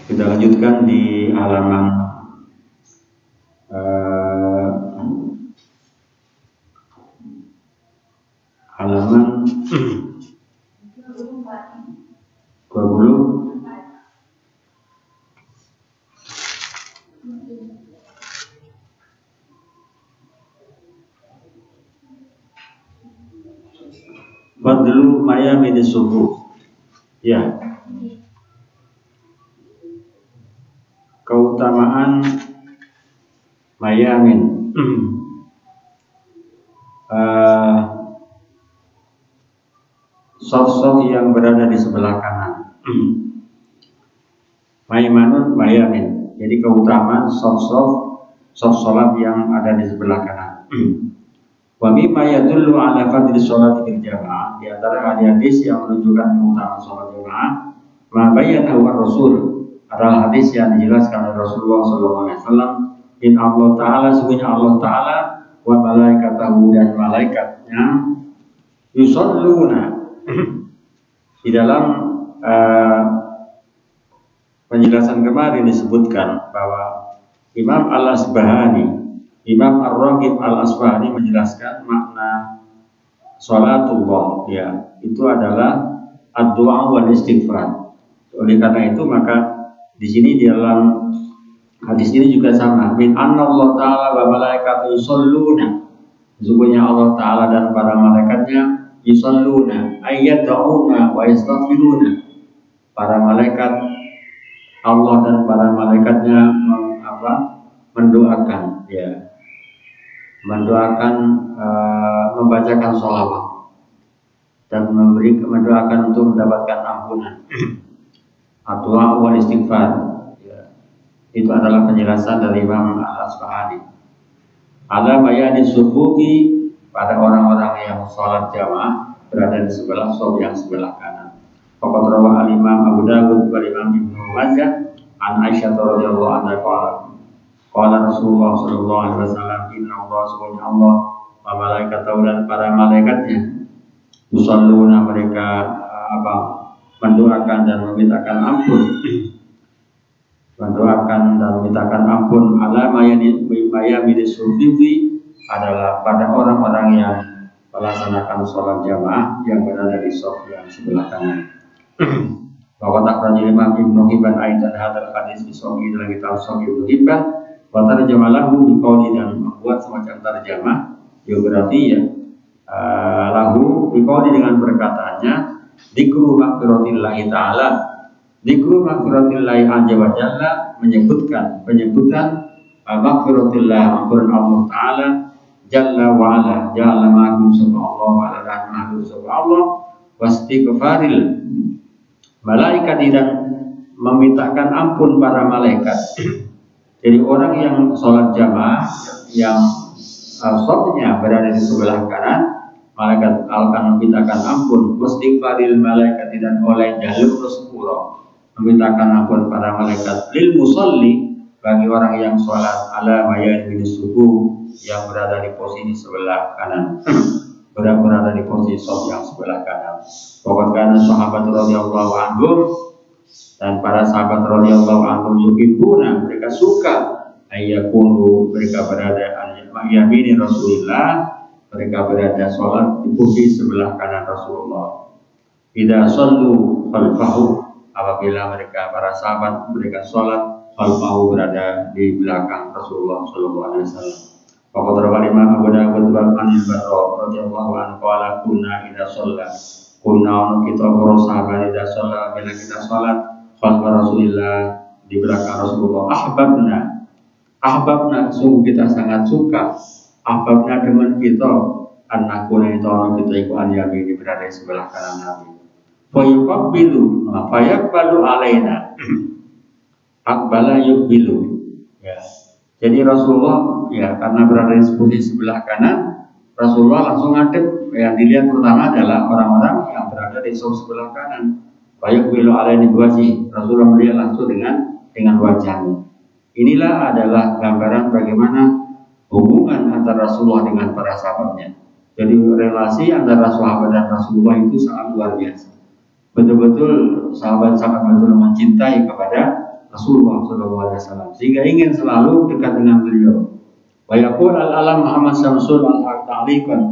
Kita lanjutkan di halaman eh, halaman 20. Fadlu mayamin subuh. Ya. Keutamaan mayamin. Sof-sof yang berada di sebelah kanan. Maimanun mayamin. Jadi keutamaan sof-sof solat yang ada di sebelah kanan. Wa mimma yadullu ala fadli sholati bil jamaah, di antara hadis yang menunjukkan keutamaan sholat jamaah, ma bayyanahu ar-rasul, adalah hadis yang dijelaskan oleh Rasulullah SAW. In Allah Ta'ala, sesungguhnya Allah Ta'ala, wa malaikatahu, dan malaikatnya, yusalluna. Di dalam penjelasan kemarin disebutkan bahwa Imam Al-Asbahani, Imam Ar-Raghib Al-Asbahani menjelaskan makna sholatullah, ya, itu adalah ad-du'a wal istighfar. Oleh karena itu maka di sini di dalam hadis ini juga sama. Min anna Allah Ta'ala wa malaikatu yusalluna. Sesungguhnya Allah Ta'ala dan para malaikatnya yusalluna, ayyad'una wa yastaghfiruna. Para malaikat Allah dan para malaikatnya mendoakan, ya, mendoakan, membacakan sholawat dan mendoakan untuk mendapatkan ampunan. Ad-du'a wal istighfar, ya. Itu adalah penjelasan dari Imam Al-Asbahani. Ala bayani sufufi, pada orang-orang yang sholat jamaah berada di sebelah shaf yang sebelah kanan. Faqad rawa al-Imam Abu Dawud wal Imam Ibnu Majah an Aisyah radhiyallahu anha qala Rasulullah sallallahu alaihi wasallam, inna Allah subhanahu Allah wa malaikatahu, dan para malaikatnya, yusalluna, mereka mendoakan dan memintakan ampun, ala mayamini sufifi, adalah pada orang-orang yang melaksanakan sholat jamaah yang berada di shaf yang sebelah kanan. Bahwa takranji Imam Ibnu Hibban aidan hadal hadis di sahih dalam kitab Sahih Ibnu Hibban, wa tarjamalahu biqauli, dan membuat semacam tarjamah, ya berarti ya lahu biqauli, dengan perkataannya dzikru maghfiratillahi ta'ala, dzikru maghfiratillahi azza wa jalla, penyebutan maghfiratillah, ampunan Allah Ta'ala, jalla wa ala, jalla ma'akum subhanallah wa ala ma'akum subhanallah, wastighfaril malaikat, dan memintakan ampun para malaikat. Jadi orang yang sholat jamaah yang shafnya berada di sebelah kanan, malaikat akan memintakan ampun, wastighfaril malaikat, dan oleh jalur sepuro memintakan ampun para malaikat, lil musalli, bagi orang yang sholat ala mayan bin subuh, yang berada di posisi sebelah kanan, berada di posisi shaf yang sebelah kanan. Pokoknya karena sahabat radhiyallahu anhum, dan para sahabat radhiyallahu anhum, yuhibbuna, mereka suka, ayyakunu, mereka berada al-yamini Rasulullah, mereka berada sholat di posisi sebelah kanan Rasulullah. Idza shallu khalfahu, apabila mereka para sahabat mereka sholat khalfahu, berada di belakang Rasulullah sallallahu alaihi wasallam. Faqad rawa Imam Abu Dawud wa An-Barra radhiyallahu anhu qala kunna idza shalla, kunna, kita para sahabat idza shalla, bila kita sholat khalfa Rasulillah, di belakang Rasulullah, ahbabna, sungguh kita sangat suka, ahbabna, dengan kita, anakuna, itu orang kita ikut anjami, di berada di sebelah kanan Nabi. Fayuqabbilu, fayaqbalu alaina, akbala yuqbilu, ya. Jadi Rasulullah, ya, karena berada di posisi sebelah kanan, Rasulullah langsung ngadep. Yang dilihat pertama adalah orang-orang yang berada di sebelah kanan. Fayuqbilu alaina biwajhi, Rasulullah melihat langsung dengan wajahnya. Inilah adalah gambaran bagaimana hubungan antara Rasulullah dengan para sahabatnya. Jadi relasi antara sahabat dan Rasulullah itu sangat luar biasa. Betul-betul sahabat-sahabat betul mencintai kepada Rasulullah SAW, sehingga ingin selalu dekat dengan beliau. Wa yaqul al-alam Muhammad Syamsul al-Haq ta'liqan.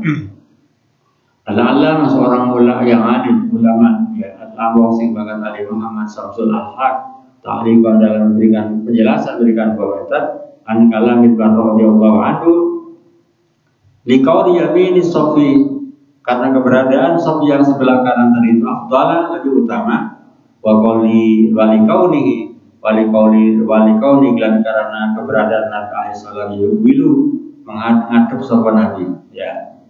Al-alam seorang yang alim, ulama, ya, al-alam sing banget alim Muhammad Syamsul al-Haq ta'liqan dalam memberikan penjelasan, berikan komentar an kalam Ibnu radhiyallahu anhu liqauli yamini sofi, karena keberadaan sofi yang sebelah kanan tadi itu afdala, lebih utama, wa qali walikaunihi walikauni dan karena keberadaan Nabi alaihi salam yuwilu menghadap sopan Nabi, ya,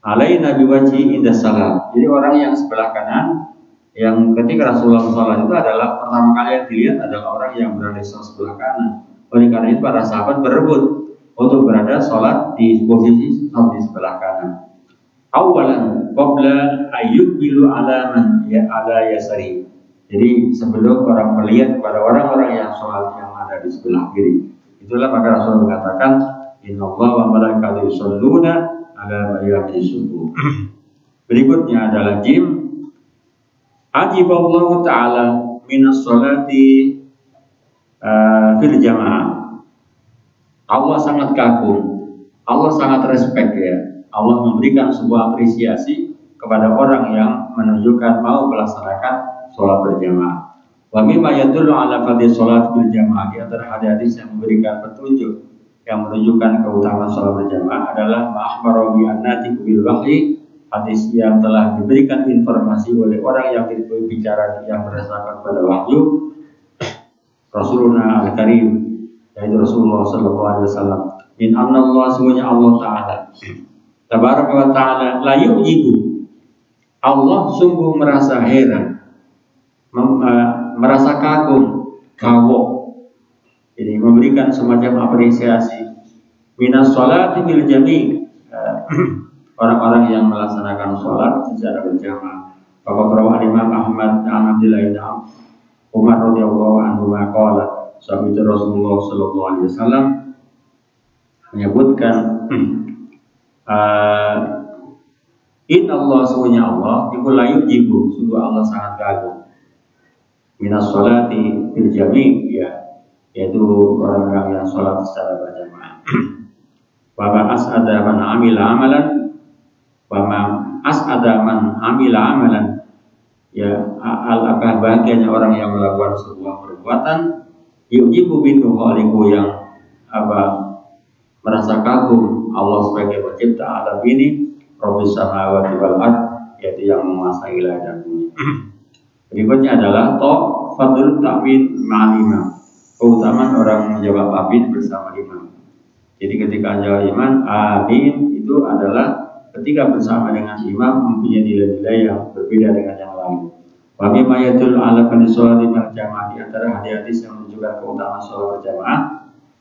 alai Nabi wajhi indah salam. Jadi orang yang sebelah kanan yang ketika Rasulullah SAW itu adalah pertama kali yang dilihat adalah orang yang berada di sebelah kanan. Oleh karena itu para sahabat berebut untuk berada sholat di posisi di sebelah kanan. Awalan qabla ayyubilu alaman ya ala yasari. Jadi sebelum orang melihat kepada orang-orang yang sholat yang ada di sebelah kiri. Itulah maka Rasul mengatakan innallaha wa malaikatahu yusholluna ala mayyiti subuh. Berikutnya adalah jim. Ajiballahu ta'ala minas sholati fil jamaah. Allah sangat kagum, Allah sangat respect, ya. Allah memberikan sebuah apresiasi kepada orang yang menunjukkan mau melaksanakan sholat berjamaah. Wa mimma yadullu ala fadli sholat berjamaah, di antara hadis yang memberikan petunjuk yang menunjukkan keutamaan sholat berjamaah adalah ma'akhbara bi annati bil wahyi, hadis yang telah diberikan informasi oleh orang yang berbicara yang berdasarkan pada wahyu Rasulullah Al-Karim, yaitu Rasulullah SAW. Min Allah, semuanya Allah Ta'ala tabaraka wa ta'ala la yujibu, Allah sungguh merasa heran, merasa kagum, kawok, jadi memberikan semacam apresiasi minas sholati bil jami', orang-orang yang melaksanakan sholat secara berjamaah. Bapak Perawan Imam Ahmad dan Abdullah bin Umar radhiyallahu anhu maqala, sahabat Rasulullah sallallahu alaihi wasallam menyebutkan inna Allah, sesungguhnya Allah iku la yujibu, sungguh Allah sangat kagum minas sholati fil jami', ya, yaitu orang-orang yang sholat secara berjamaah. Wa as'ada man amila amalan as'ada man amila amalan, ya, alakah bahagianya orang yang melakukan sebuah perbuatan yujibu bintu khaliqu, yang merasa kagum Allah sebagai pencipta alam ini, Rabbus samawati wal ard, yaitu yang menguasai langit dan bumi. Berikutnya adalah fadlul ta'min ma'al imam, keutamaan orang menjawab amin bersama imam. Jadi ketika menjawab imam amin itu adalah ketika bersama dengan imam mempunyai nilai-nilai yang berbeda dengan yang lain. Wa mimma yadullu ala fadli sholati berjamaah, di antara hadis-hadis yang menunjukkan keutamaan sholat berjamaah,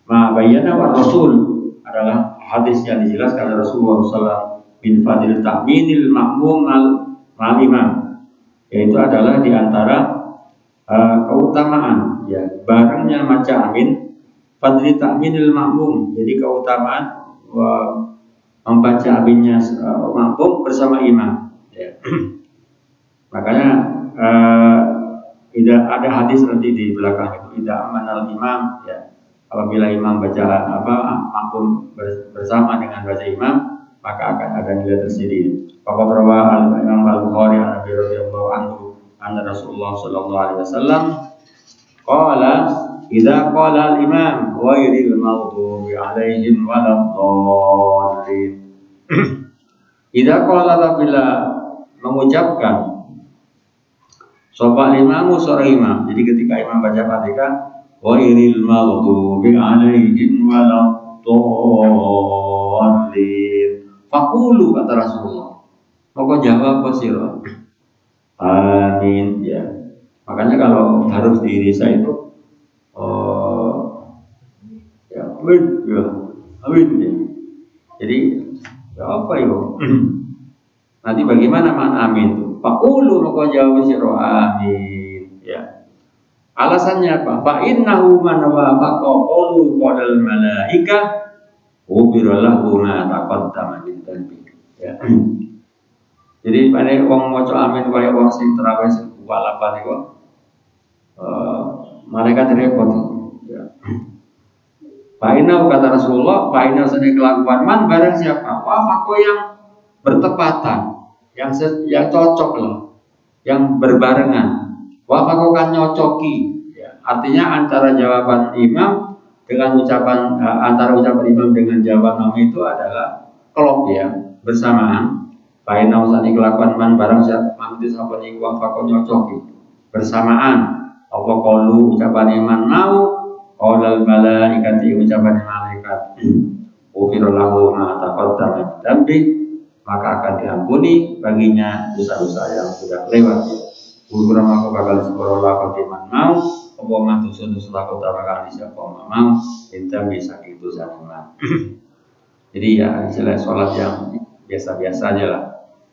ma bayyana wa rasul, adalah hadis yang dijelaskan oleh Rasulullah SAW bin fadil ta'minil ma'mum al imam, yaitu adalah di antara keutamaan, ya, barangnya maca amin, fadil ta'minil ma'mum, jadi keutamaan membaca aminnya makmum bersama imam, ya. Makanya tidak ada hadis nanti di belakang itu tidak amanal imam, ya, apabila imam baca makmum bersama dengan baca imam, maka akan ada nilai tersendiri. Bapak Perawan Imam Al-Bukhari an Abi radhiyallahu anhu anna Rasulullah sallallahu alaihi wasallam qala idza qala al-imam ghairil maghdubi alaihim waladdallin. Idza qala, apabila mengucapkan sapa imamu seorang imam, jadi ketika imam baca Fatihah ghairil maghdubi alaihim waladdallin, faqulu, kata Rasulullah, maka jawab sira amin, ya. Makanya kalau harus di desa itu ya amin, ya amin, ya. Jadi ya apa yo? Nanti bagaimana makna amin itu? Faqulu, maka jawab sira amin, ya. Alasannya apa? Fa innahu man wafaqa qawlu qawlal malaika ubira lahu ma taqaddama min dhanbi, ya. Jadi pada wong maca amin kaya wong sing tarawih sing walapan iku malaikat repot. Ya. Fa'inau kata Rasulullah, fa'inau seni kelakuan man barang siapa? Wafako yang bertepatan, yang cocok lah, yang berbarengan. Wafako kan nyocoki. Ya. Artinya antara jawaban imam dengan ucapan antara ucapan imam dengan jawaban makmum itu adalah klop ya, bersamaan. Fa'inau seni kelakuan man barang siapa? Mamti sapa niku wafako nyocoki bersamaan. Apa qalu ucapan iman mau qaulal malaikati ucapan malaikat ufir lahu ma taqaddama dambi maka akan diampuni baginya dosa-dosa yang sudah lewat. Ufir maka bakal sepuro lahu iman mau apa matu dosa lahu bakal siapa mau minta bisa itu sama. Jadi ya istilah sholat yang biasa-biasa aja lah.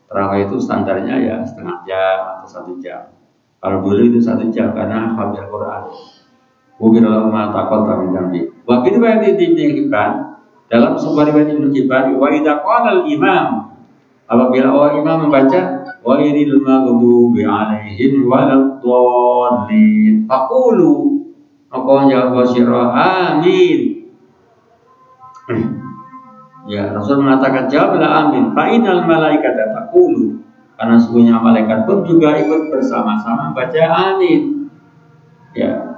Tarawih itu standarnya ya setengah jam atau 1 jam. Kalau dulu itu 1 jam karena hafal Quran. Mungkin dalam mata kota mintambi. Waktu riwayat Ibnu Hibban dalam sebuah riwayat Ibnu Hibban, wa idza qala al-imam apabila orang imam membaca wa iril maghdubi alaihim waladdallin faqulu maka jawab sira amin. Ya Rasul mengatakan jawablah amin. Fa innal malaikata taqulu karena sesungguhnya malaikat pun juga ikut bersama-sama baca amin. Ya,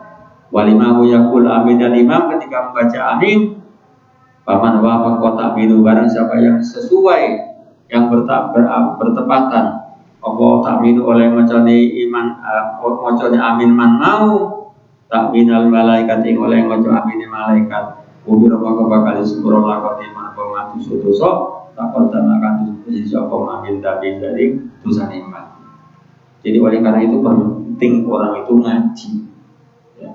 walimahu yaqul amin dan imam ketika membaca amin, paman wafa kota aminu barang siapa yang sesuai yang bertepatan apa takminu oleh macane iman macane amin man mau takminal malaikat ing oleh maca amin malaikat ubir apa bakal sepuro lakon iman apa matu dosa takon akan posisi apa amin tapi dari dosa iman. Jadi oleh karena itu penting orang itu ngaji. Ya.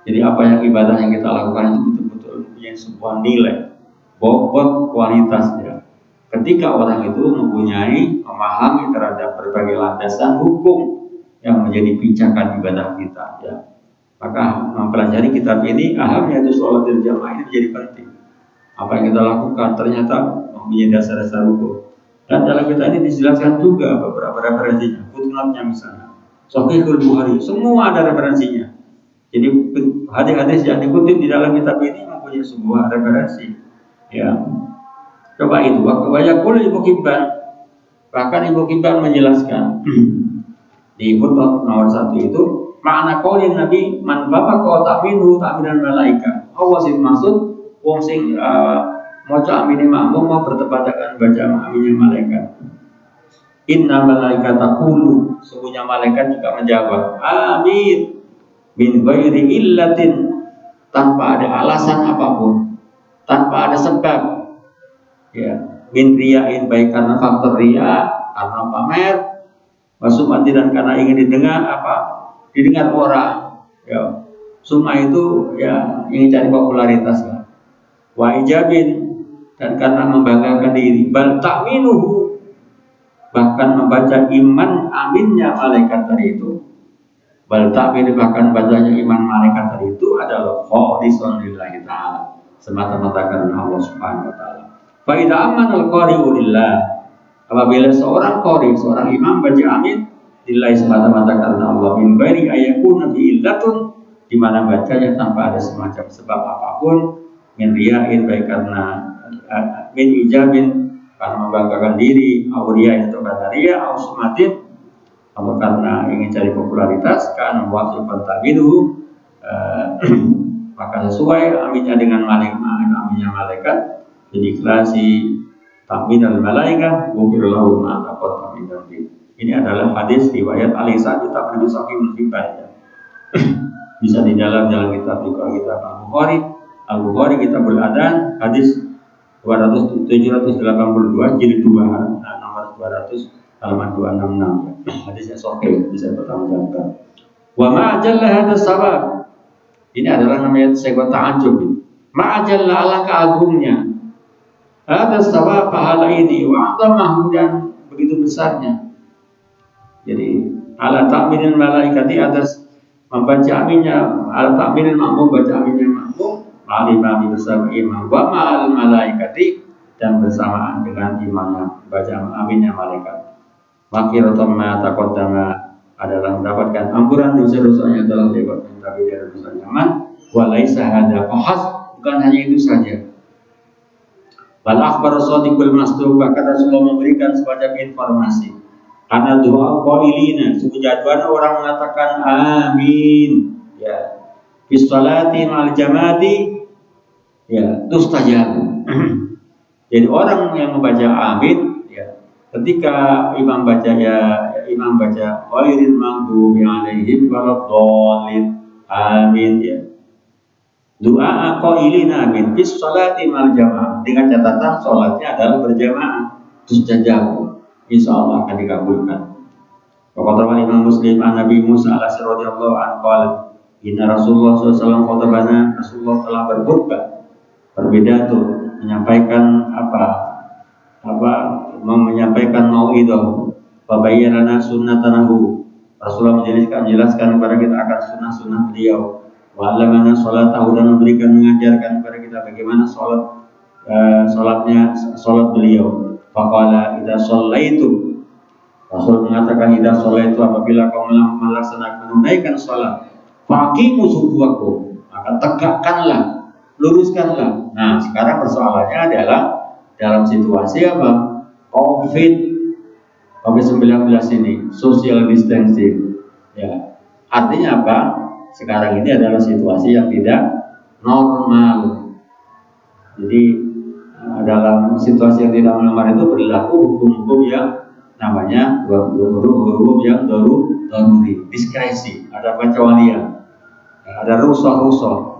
Jadi apa yang ibadah yang kita lakukan itu betul-betul mempunyai sebuah nilai, bobot kualitasnya. Ketika orang itu mempunyai memahami terhadap berbagai landasan hukum yang menjadi pijakan ibadah kita, ya. Maka mempelajari kitab ini, ahamnya itu sholat berjamaah ini menjadi penting. Apa yang kita lakukan ternyata mempunyai dasar-dasar hukum. Dan dalam kitab ini dijelaskan juga beberapa referensinya, footnote-nya misalnya. Sahihul Bukhari, semua ada referensinya. Jadi hadis-hadis yang dikutip di dalam kitab ini mempunyai sebuah referensi. Ya, coba itu. Banyak pula Ibu Hibban, bahkan Ibu Hibban menjelaskan di footnote nomor 1 itu makna qaulin Nabi man bafaqa ta'minu ta'minan malaika. Allah sih maksud wong sing maca amine makmum mau bertepatan baca aminnya malaikat. Inna malaikata taqulu, sesungguhnya malaikat juga menjawab amin min ghairi illatin, tanpa ada alasan apapun, tanpa ada sebab. Ya, min riyain baik karena faktor riya, karena pamer, wasumati dan karena ingin didengar orang. Ya, summa itu ya ingin cari popularitas lah. Wa ijabin dan karena membanggakan diri, bal ta'minuhu bahkan membaca iman aminnya malaikat tadi itu. Bal ta'min bahkan bacanya iman malaikat tadi itu adalah khalisun lillahi ta'ala, semata-mata karena Allah Subhanahu wa taala. Fa idza amana al-qari'u lillah, apabila seorang qari, seorang imam baca amin lillahi semata-mata karena Allah, min ghairi ayakuna bi illatun, di mana bacanya tanpa ada semacam sebab apapun, min riyain baik karena min ijabin karena membanggakan diri, auria atau karena ria, ausumatin atau karena ingin cari popularitas, kan wajibkan tabidu, maka sesuai aminnya dengan aminnya malaikat, jadi klasi takmin al malaikat, wufirullahu ma'ataqot takmin dambi. Ini adalah hadis riwayat Alisa kitab Nabi Sahih Musibah. Bisa di dalam kitab juga kitab Al-Bukhari kitabul Adhan hadis 782 jilid 2 nomor 200 halaman 266. Hadisnya sahih, bisa bertanggung. Wa ma'ajalla hadas sabab. Ini adalah namanya sebuah ta'ajub. Ma'ajalla alangkah agungnya hadas sabab pahala ini wa a'zamahu dan begitu besarnya. Jadi ala ta'minil malaikati atas membaca aminnya, ala ta'minil makmum baca aminnya makmum, ma'al bersama imam wa ma'al malaikati dan bersamaan dengan imamnya baca aminnya malaikat. Makiratun ma taqaddama adalah mendapatkan ampunan dosa-dosanya telah lewat tapi dari dosa nyaman. Walaisa hada fahas, bukan hanya itu saja. Bal akhbar shadiqul masduq, bahkan Rasulullah memberikan semacam informasi. Karena doa qailina, sejadwana orang mengatakan amin, ya. Fi sholati ma'al jamaati, ya, tustajab. Jadi orang yang membaca amin, ya, ketika imam baca ghairil maghdubi 'alaihim waladdallin, amin, ya. Doa qailina amin fi sholati ma'al jamaah, dengan catatan sholatnya adalah berjamaah, tustajab, insyaallah akan dikabulkan. Waqala Imam Muslim an Nabi Musa radhiyallahu anhu qala inna Rasulullah SAW khotbana, Rasulullah telah berkhutbah, berbeda tuh, menyampaikan menyampaikan mauidhah, fabayyana sunnatanahu. Rasulullah menjelaskan kepada kita akan sunnah-sunnah beliau. Wa 'allamana sholatahu, dan mengajarkan kepada kita bagaimana salat beliau. Faqala idza shallaitu, Rasul mengatakan idza shallaitu, apabila kamu melaksanakan menunaikan salat, faqimu sufufakum, maka tegakkanlah, luruskanlah. Nah, sekarang persoalannya adalah dalam situasi apa? COVID-19 ini, social distancing. Ya. Artinya apa? Sekarang ini adalah situasi yang tidak normal. Jadi dalam situasi yang tidak normal itu berlaku hukum-hukum yang namanya hukum yang daruri, diskresi, ada pengecualian, ada rukhsah.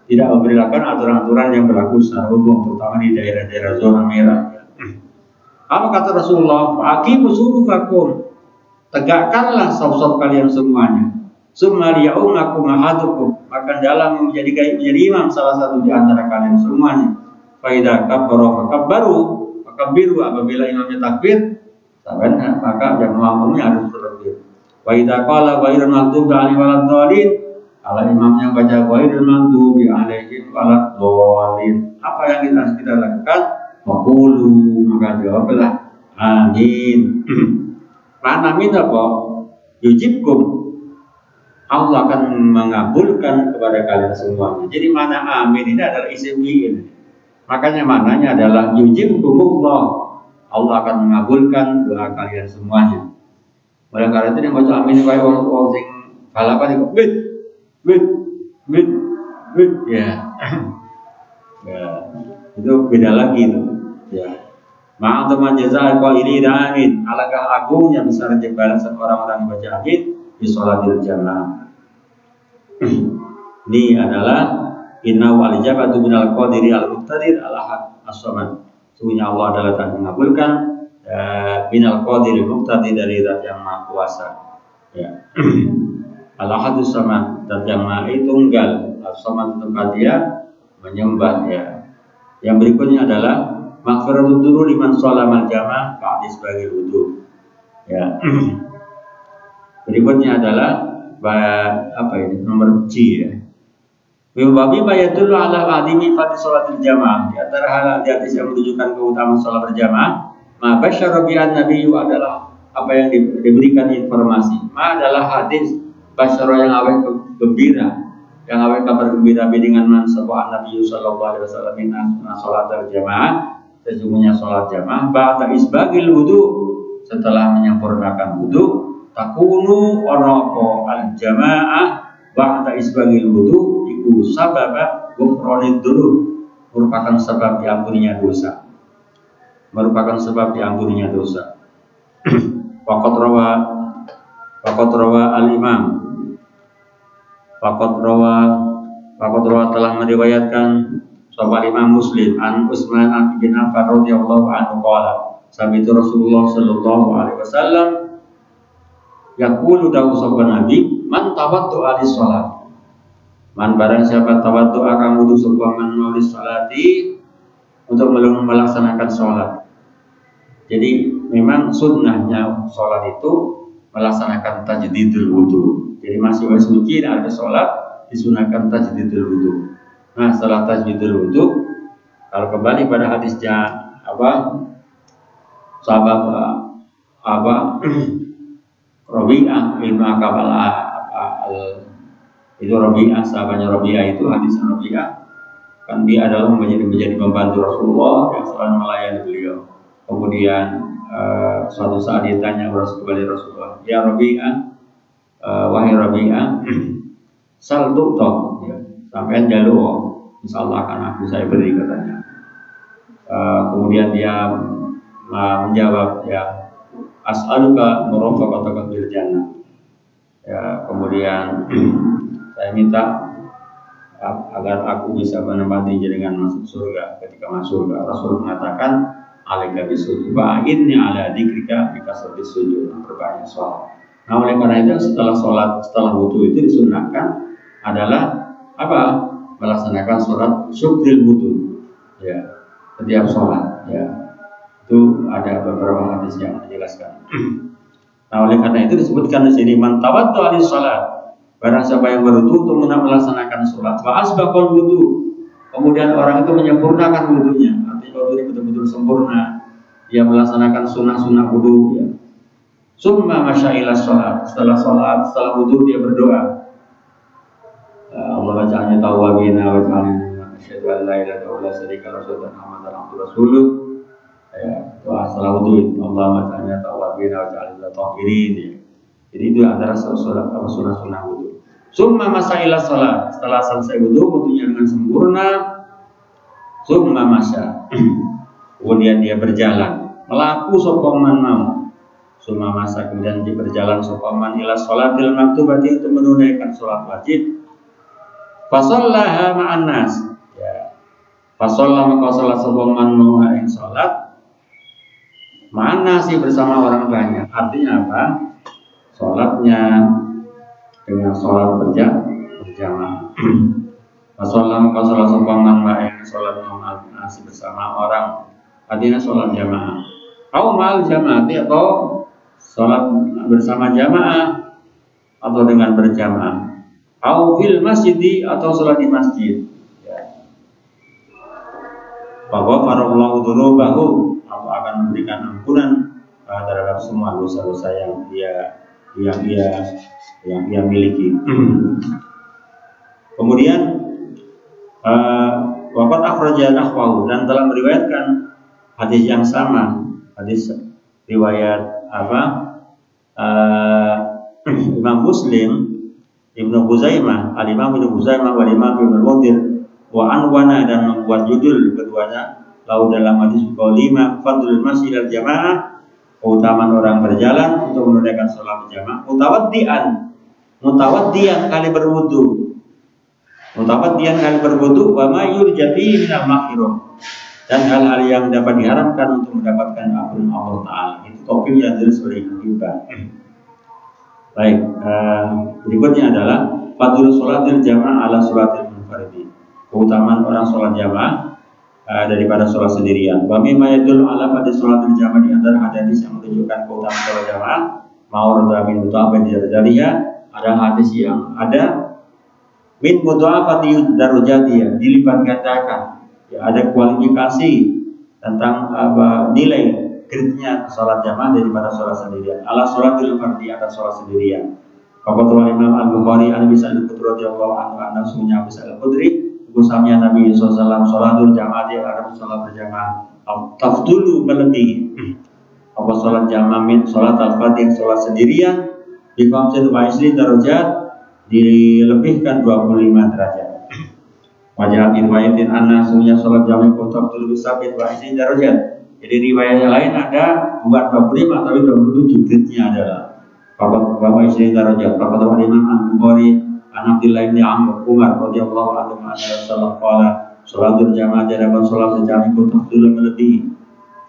Tidak memperlakukan aturan-aturan yang berlaku secara umum, terutama di daerah-daerah zona merah. Apa kata Rasulullah? Aqimu sufufakum, tegakkanlah saf-saf kalian semuanya. Summa liya'umakum ahadukum, maka dalam menjadi imam salah satu di antara kalian semuanya. Fa idza kabbara fakabbaru, fakabbiru, apabila imamnya takbir, maka jamaahnya harus bertakbir. Wa idza qala ghairil maghdubi 'alaihim waladdallin, kalau imamnya baca ghairil maghdubi 'alaihim waladdallin, apa yang harus kita lakukan? Faqulu, maka jawablah amin. Mana amin apa? Yujibkum, Allah akan mengabulkan kepada kalian semuanya. Jadi mana amin ini adalah isim fi'il. Makanya maknanya adalah yujibkumullah, Allah akan mengabulkan doa kalian semuanya. Oleh karena itu yang baca amin kaya wong sing balapan iku wit ya. Ya, itu beda lagi itu. Ya. Ma'atama jazaa qailina amin. Alangkah agungnya besar balasan orang-orang yang baca amin di sholatil jamaah. Ini adalah inna wal ijabatu minal qadiri al-muqtadir al-ahad as-samad. Sungguhnya Allah adalah Tuhan mengabulkan minal qadiri al-muqtadir, dari zat yang maha kuasa. Ya. Al-ahad as-samad, zat yang maha tunggal. As-samad tempat dia menyembah, ya. Yang berikutnya adalah maghfiratud dzunub liman sholamal jamaah ba'da sebagai wudu. Ya. Berikutnya adalah nomor C, ya. Wabi bayatul ala adimi fati sholatil jamaah. Di antara hal hadis yang menunjukkan keutamaan sholat berjamaah, ma basyara bi an-nabi adalah apa yang diberikan informasi. Ma adalah hadis basyara yang awet gembira, yang awet kabar gembira dengan man sabah Nabi sallallahu alaihi wasallam min sholat berjamaah, sesungguhnya sholat jamaah ba'da isbagil wudu, setelah menyempurnakan wudu, takunu onoko al jamaah ba'da isbagil wudu iku sababa ghufranid dzunub, merupakan sebab diampuninya dosa. Waqad rawa al-imam telah meriwayatkan sahabat Imam Muslim an Utsman bin Affan radhiyallahu anhu qala sami'tu Rasulullah sallallahu alaihi wasallam yaqulu dawu sahabat Nabi, man tawaddu alis salat, man barang siapa tawaddu akan wudu sapa man nulis salati, untuk melaksanakan sholat. Jadi memang sunnahnya sholat itu melaksanakan tajdidul wudu. Jadi masih suci ada sholat disunahkan tajdidul wudu. Nah, setelah tajdidul wudu, kalau kembali pada hadisnya sahabat Rabi'ah bin Akabal itu Rabi'ah, sahabatnya Rabi'ah itu hadis Rabi'ah kan dia adalah menjadi pembantu Rasulullah yang selalu melayani beliau. Kemudian suatu saat dia tanya kepada Rasulullah, ya Rabi'ah, wahai Rabi'ah, sal tuktok, ya, sampai jalur, insyaallah akan saya beri katanya. Kemudian dia menjawab, ya as'aluka murafaqataka bil jannah. Ya, kemudian saya minta agar aku bisa menempati jenengan masuk surga. Ketika masuk surga, Rasul mengatakan alaika bisujud wa inni ala dzikrika bi kasratis sujud, berbanyak sholat. Nah, oleh karena itu setelah wudu itu disunnahkan adalah apa? Melaksanakan sholat syukril wudu. Ya, setiap sholat ya. Itu ada beberapa hadis yang menjelaskan. Nah, oleh karena itu disebutkan di sini man tawaddu alis sholat. Barang siapa yang berwudu untuk melaksanakan sholat, wa asbaqal wudu, kemudian orang itu menyempurnakan wudunya, artinya wudunya betul-betul sempurna, dia melaksanakan sunnah-sunnah wudu, ya. Summa masyailah sholat, setelah wudu dia berdoa, Allah waj'alni tawwabina waj'alni asyhadu an la ilaha illallah syarika lahu wa muhammadan abduhu rasuluh. Ya, doa setelah wudu, Allah waj'alni tawwabina waj'alni tahirin. Jadi itu antara sunnah-sunnah wudu. Summa masailah salat, setelah selesai wudunya dengan sempurna, summa masya, kemudian dia berjalan, melaku sopaman mau, summa masa, kemudian dia berjalan sopaman ila sholatil maktubati, untuk menunaikan sholat wajib. Fasallaha ma'an nas, ya. Fasallah maka sholat sopaman mau yang sholat ma'an nasi, bersama orang banyak. Artinya apa? Sholatnya dengan sholat berjamaah. Sholat maka sholat sopaman ma'in, sholat nasi bersama orang, artinya sholat jamaah. Au ma'al jamaati, atau sholat bersama jamaah atau dengan berjamaah. Au fil masjidi, atau sholat di masjid. Ya. Bahwa farallahu dzunubahu, Allah akan memberikan ampunan terhadap semua dosa-dosa yang dia miliki. Kemudian waqad akhraja nahwahu, dan telah meriwayatkan hadis yang sama, hadis riwayat Imam Muslim, Ibnu Huzaimah, Al-Imam Ibnu Huzaimah wal Imam Ibnu Mundhir wa anwana, dan membuat judul keduanya lau dalam hadis kelima fadlul masjid al jamaah, keutamaan orang berjalan untuk menunaikan sholat berjamaah. Mutawaddian kali berwudu, wa ma yurjabi minal maghfirah, dan hal-hal yang dapat diharapkan untuk mendapatkan ampun Allah Ta'ala. Itu topik yang jelas oleh kita. Baik, berikutnya adalah fadlul sholatil jamaah ala sholatil munfaridi, keutamaan orang sholat jamaah daripada sholat sendirian. Wa mimma yadullu ala fadli sholatil jamaah, di antara hadis yang menunjukkan keutamaan sholat jamaah, ma'urda min muta'afin darajatiyah, ada hadis yang ada min muta'afati darajatiyah, dilipat gandakan, ya, ada kualifikasi tentang nilai kreditnya sholat jamaah daripada sholat sendirian. Ala sholatil fardhi, atas sholat sendirian. Qala Imam Al-Bukhari an Abi Sa'id radhiyallahu anhu anna sunnah Abi Sa'id al-Khudri, usamnya Nabi sallallahu alaihi wasallam sholatul jamaah, dia ada sholat berjamaah tafdulu melebihi apa sholat jamaah min sholat al-fardhi, sholat sendirian, di kamsin wa isri darajat, dilebihkan 25 derajat. Wajah riwayatin anna sunnah sholat jamaah tafdulu bisabit wa isri darajat. Jadi riwayat yang lain ada bukan 25 tapi 27 gridnya adalah bahwa istri darajat. Kata Imam Al-Bukhari an Abdullah bin Amr Umar radhiyallahu anhu anna Rasulullah qala sholatul jamaah, jamaah sholat berjamaah itu tafdulu melebihi,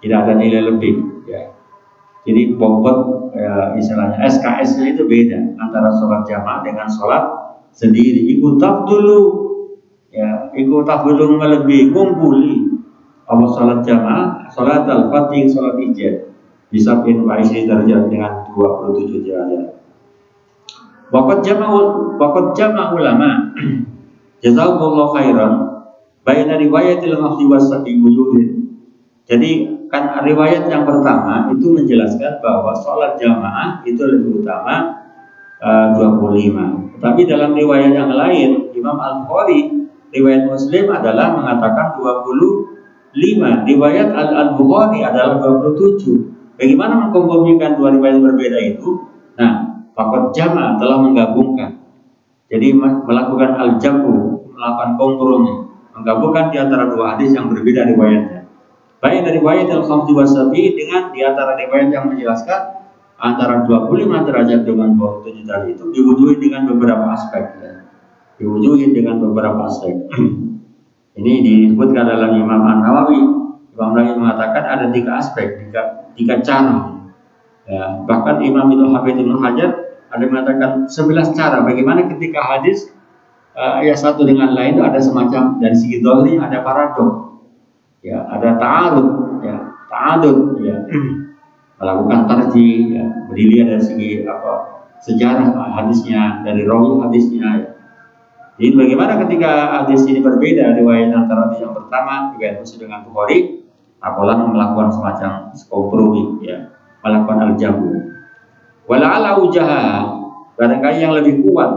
tidak ada nilai lebih, ya. Jadi bobot istilahnya SKS-nya itu beda antara sholat jamaah dengan sholat sendiri. Ikut tafdulu, ya, ikut tafdulu melebihi, kumpuli apa sholat jamaah, sholat al-fatih, sholat ijab bisa bin wa'isri derajat, dengan 27 derajat. Waqad jama'a ulama jazakumullah khairan baina riwayatil mahdi was sabi wujuhin. Jadi kan riwayat yang pertama itu menjelaskan bahwa sholat jamaah itu lebih utama 25. Tetapi dalam riwayat yang lain, Imam Al-Bukhari, riwayat Muslim adalah mengatakan 25. Riwayat Al-Bukhari adalah 27. Bagaimana mengkompromikan dua riwayat berbeda itu? Nah, fakot jamaah telah menggabungkan. Jadi melakukan al-jamu, melakukan kompromi, menggabungkan di antara dua hadis yang berbeda riwayatnya. Baik dari riwayat Al-Khamsi Wasabi dengan di antara riwayat yang menjelaskan antara 25 derajat dengan 27 derajat itu diwujudkan dengan beberapa aspek. Diwujudkan dengan beberapa aspek. Ini disebutkan dalam Imam An-Nawawi. Imam Nawawi mengatakan ada 3 aspek, 3 cara. Ya, bahkan Imam Al-Hafidz Ibnu Hajar ada mengatakan 11 cara bagaimana ketika hadis yang satu dengan lain itu ada semacam dari segi dzahir ada paradok. Ya, ada ta'arud, ya, ta'adud, ya. Melakukan tarjih, ya, dilihat dari segi sejarah hadisnya, dari rawi hadisnya. Ya. Jadi bagaimana ketika hadis ini berbeda riwayat antara hadis yang pertama riwayat Muslim dengan Bukhari, apalah melakukan semacam kompromi, ya, melakukan al-jamu. Wala'ala ujaha, barangkali yang lebih kuat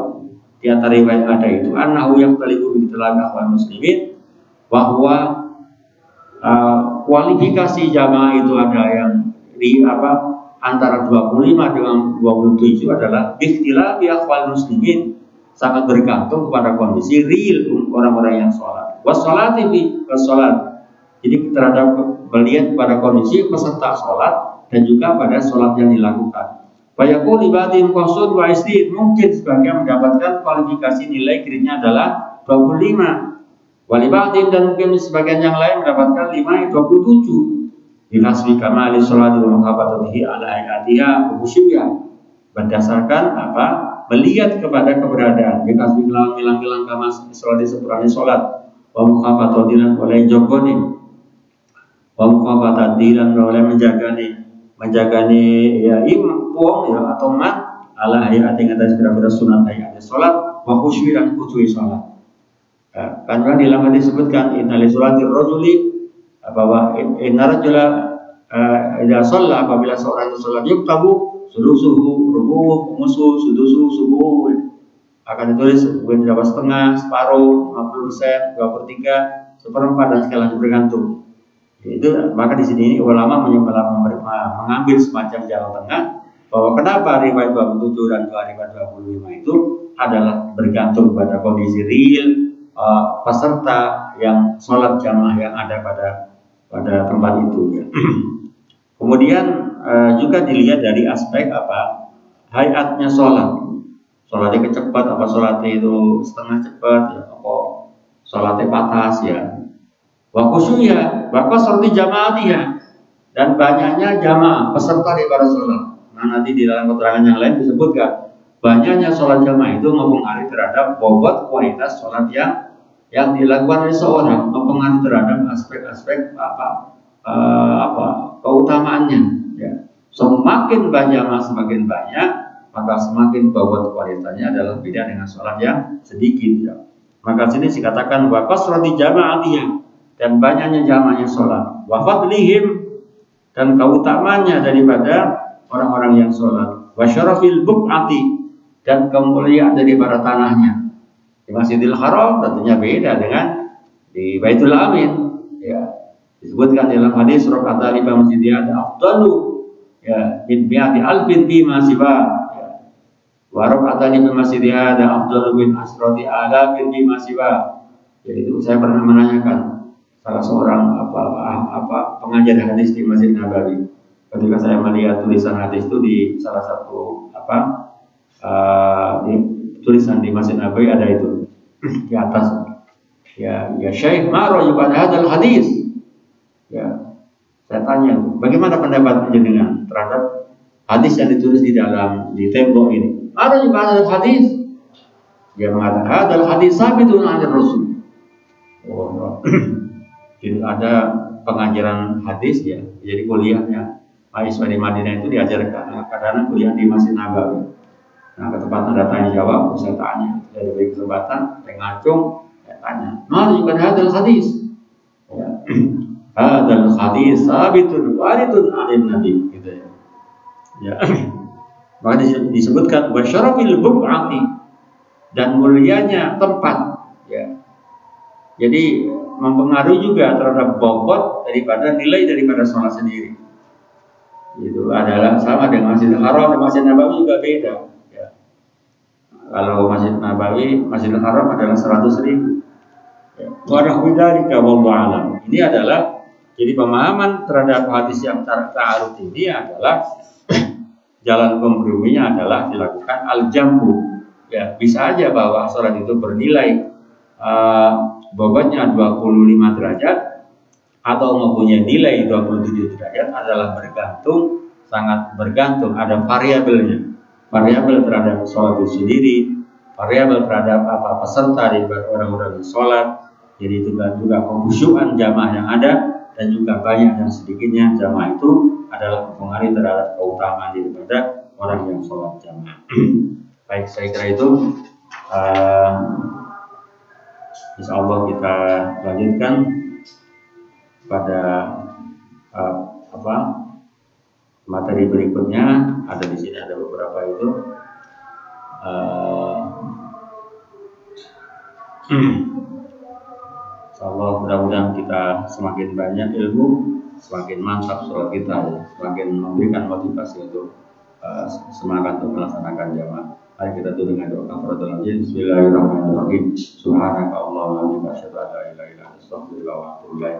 di antara riwayat ada itu annahu yaqtalibu bi talaga wal muslimin, bahwa kualifikasi jamaah itu ada yang di antara 25 dengan 27 adalah ikhtilaf bi akhwal muslimin, sangat bergantung kepada kondisi real orang-orang yang sholat. Wassalati bi wassalat. Jadi terhadap melihat pada kondisi peserta sholat dan juga pada sholat yang dilakukan. Bayakul ibadin qasud wa isdid, mungkin sebagian mendapatkan kualifikasi nilai kirinya adalah 25. Walibatin dan mungkin sebagian yang lain mendapatkan 5 27. Binasbi kamali sholati wa muhabbatatihi ala ayatiha wa khusyuya, berdasarkan melihat kepada keberadaan binasbi hilang kamas sholati sepurane sholat wa muhabbatatihi oleh jogoni wa muhabbatatihi oleh menjagani ya impong ya atau mat ala ayati atas beberapa sunat ayat sholat wa khusyuya dan khusyui sholat. Karena di dalam hadis disebutkan innali sholatir rajuli, bahwa inna rajula idza shalla, apabila seorang itu salat yuktabu sulusuhu rubuh musuh sudusu subuh, akan ditulis berapa setengah, separuh, 50%, 2/3, seperempat dan segala bergantung. Itu maka di sini ulama mengambil semacam jalan tengah, bahwa kenapa riwayat 27 dan riwayat 25 itu adalah bergantung pada kondisi real peserta yang sholat jamaah yang ada pada tempat itu, ya. Kemudian juga dilihat dari aspek hayatnya sholat. Sholatnya cepat apa sholatnya itu setengah cepat, ya, apa sholatnya patas, ya. Wa khusyuya, wa kasrati jamaatiha, dan banyaknya jamaah peserta daripada sholat. Nah, nanti di dalam keterangan yang lain disebutkan banyaknya sholat jamaah itu mempengaruhi terhadap bobot kualitas sholat yang dilakukan oleh seorang, mempengaruhi terhadap aspek-aspek keutamaannya, ya. Semakin banyak semakin banyak, maka semakin bobot kualitasnya adalah beda dengan sholat yang sedikit, ya. Maka sini dikatakan wa kasrati jamaatiyah, dan banyaknya jamaahnya sholat, wa fadlihim, dan keutamanya daripada orang-orang yang sholat, wa syarafil buq'ati, dan kemuliaan daripada tanahnya. Di Masjidil Haram tentunya beda dengan di Baitul Amin, ya. Disebutkan dalam hadis rakaat di masjidnya ada afdalu, ya, min mi'ati alfin fi ma siwa, ya. Wa rakaat di masjidnya ada afdalu min asrati alafin fi ma siwa. Jadi itu saya pernah menanyakan salah seorang pengajar hadis di Masjid Nabawi, ketika saya melihat tulisan hadis itu di salah satu tulisan di Masjid Nabawi ada itu di atas, ya Syekh maro pada hadal hadis, ya. Saya tanya, bagaimana pendapat jenengan terhadap hadis yang ditulis di tembok ini? Maro pada hadal hadis. Dia mengatakan hadal hadis sabitun an Rasul. Jadi ada pengajaran hadis, ya. Jadi kuliahnya mahasiswa di Madinah itu diajarkan kadang kuliah di Masjid Nabawi. Nah, ke tempat ada tanya jawab, saya tanya, saya diberi kesempatan, saya ngacung, saya tanya, mari pada hadal hadis, ya. hadzal hadis sabitun waridun 'anil nabi gitu ya. Ya. Maka disebutkan wasyarafil buq'ati, dan mulianya tempat ya. Jadi mempengaruhi juga terhadap bobot daripada nilai daripada sholat sendiri. Itu adalah sama dengan Masjidil Haram dan Masjid Nabawi juga beda ya. Kalau Masjid Nabawi, Masjidil Haram adalah 100.000 ya. Wa nahwidzalika wallahu alam. Ini adalah jadi pemahaman terhadap hadis yang ta'arud ini adalah jalan komprominya adalah dilakukan al-jambu ya. Bisa aja bahwa sholat itu bernilai bobotnya 25 derajat atau mempunyai nilai 27 derajat adalah bergantung, sangat bergantung, ada variabelnya. Variabel terhadap sholat itu sendiri, variabel terhadap apa peserta di orang-orang sholat. Jadi itu juga kekhusyuan jamaah yang ada, dan juga banyak dan sedikitnya jamaah itu adalah mempengaruhi terhadap keutamaan daripada orang yang sholat jamaah. Baik, saya kira itu insya Allah kita lanjutkan pada materi berikutnya. Ada di sini ada beberapa itu. Insya Allah mudah-mudahan kita semakin banyak ilmu, semakin mantap sholat kita ya, semakin memberikan motivasi untuk semangat untuk melaksanakan jamaah. Mari kita tutup dengan doa kafaratul majid. Bismillahirrahmanirrahim. Subhanaka Allahumma wa bihamdika asyhadu an la ilaha illa anta astaghfiruka wa atubu ilaik.